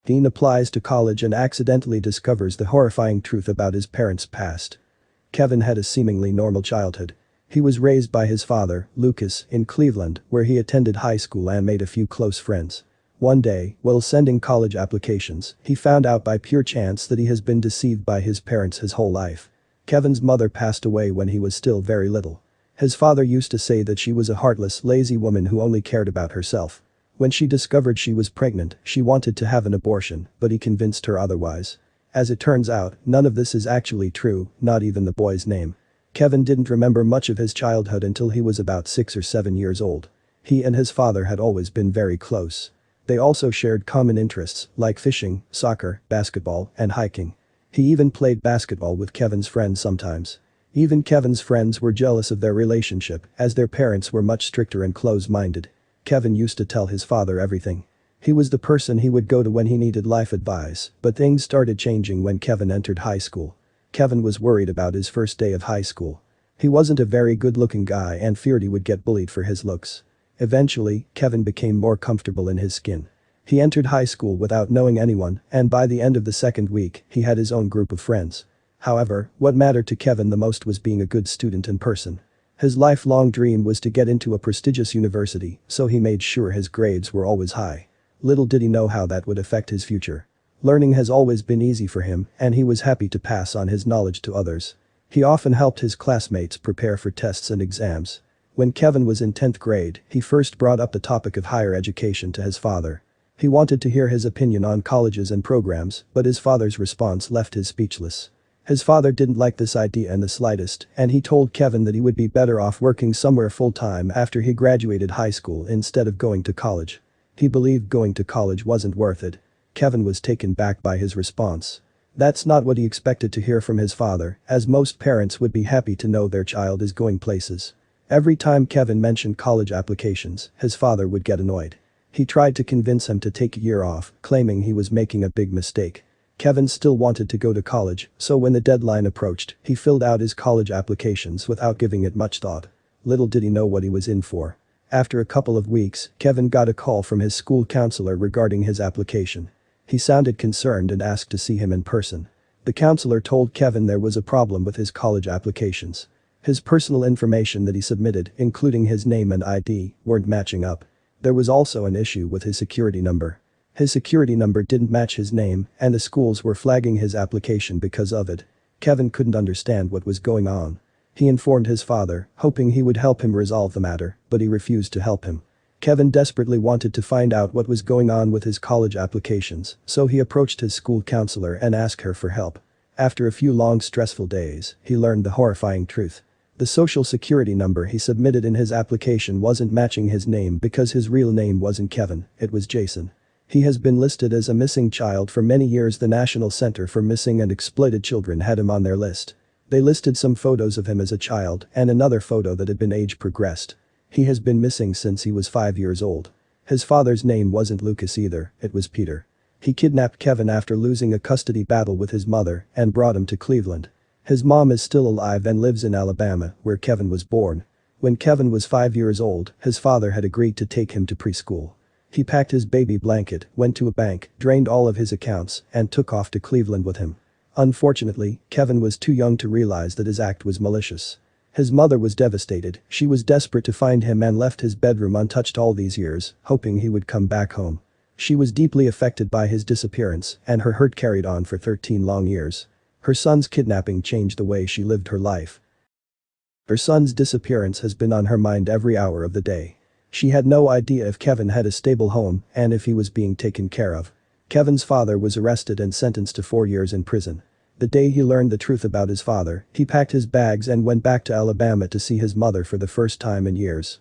Dean applies to college and accidentally discovers the horrifying truth about his parents' past. Kevin had a seemingly normal childhood. He was raised by his father, Lucas, in Cleveland, where he attended high school and made a few close friends. One day, while sending college applications, he found out by pure chance that he has been deceived by his parents his whole life. Kevin's mother passed away when he was still very little. His father used to say that she was a heartless, lazy woman who only cared about herself. When she discovered she was pregnant, she wanted to have an abortion, but he convinced her otherwise. As it turns out, none of this is actually true, not even the boy's name. Kevin didn't remember much of his childhood until he was about 6 or 7 years old. He and his father had always been very close. They also shared common interests, like fishing, soccer, basketball, and hiking. He even played basketball with Kevin's friends sometimes. Even Kevin's friends were jealous of their relationship, as their parents were much stricter and close-minded. Kevin used to tell his father everything. He was the person he would go to when he needed life advice, but things started changing when Kevin entered high school. Kevin was worried about his first day of high school. He wasn't a very good-looking guy and feared he would get bullied for his looks. Eventually, Kevin became more comfortable in his skin. He entered high school without knowing anyone, and by the end of the second week, he had his own group of friends. However, what mattered to Kevin the most was being a good student in person. His lifelong dream was to get into a prestigious university, so he made sure his grades were always high. Little did he know how that would affect his future. Learning has always been easy for him, and he was happy to pass on his knowledge to others. He often helped his classmates prepare for tests and exams. When Kevin was in 10th grade, he first brought up the topic of higher education to his father. He wanted to hear his opinion on colleges and programs, but his father's response left him speechless. His father didn't like this idea in the slightest, and he told Kevin that he would be better off working somewhere full-time after he graduated high school instead of going to college. He believed going to college wasn't worth it. Kevin was taken back by his response. That's not what he expected to hear from his father, as most parents would be happy to know their child is going places. Every time Kevin mentioned college applications, his father would get annoyed. He tried to convince him to take a year off, claiming he was making a big mistake. Kevin still wanted to go to college, so when the deadline approached, he filled out his college applications without giving it much thought. Little did he know what he was in for. After a couple of weeks, Kevin got a call from his school counselor regarding his application. He sounded concerned and asked to see him in person. The counselor told Kevin there was a problem with his college applications. His personal information that he submitted, including his name and ID, weren't matching up. There was also an issue with his security number. His security number didn't match his name, and the schools were flagging his application because of it. Kevin couldn't understand what was going on. He informed his father, hoping he would help him resolve the matter, but he refused to help him. Kevin desperately wanted to find out what was going on with his college applications, so he approached his school counselor and asked her for help. After a few long stressful days, he learned the horrifying truth. The social security number he submitted in his application wasn't matching his name because his real name wasn't Kevin, it was Jason. He has been listed as a missing child for many years. The National Center for Missing and Exploited Children had him on their list. They listed some photos of him as a child and another photo that had been age progressed. He has been missing since he was 5 years old. His father's name wasn't Lucas either, it was Peter. He kidnapped Kevin after losing a custody battle with his mother and brought him to Cleveland. His mom is still alive and lives in Alabama, where Kevin was born. When Kevin was 5 years old, his father had agreed to take him to preschool. He packed his baby blanket, went to a bank, drained all of his accounts, and took off to Cleveland with him. Unfortunately, Kevin was too young to realize that his act was malicious. His mother was devastated. She was desperate to find him and left his bedroom untouched all these years, hoping he would come back home. She was deeply affected by his disappearance, and her hurt carried on for 13 long years. Her son's kidnapping changed the way she lived her life. Her son's disappearance has been on her mind every hour of the day. She had no idea if Kevin had a stable home and if he was being taken care of. Kevin's father was arrested and sentenced to 4 years in prison. The day he learned the truth about his father, he packed his bags and went back to Alabama to see his mother for the first time in years.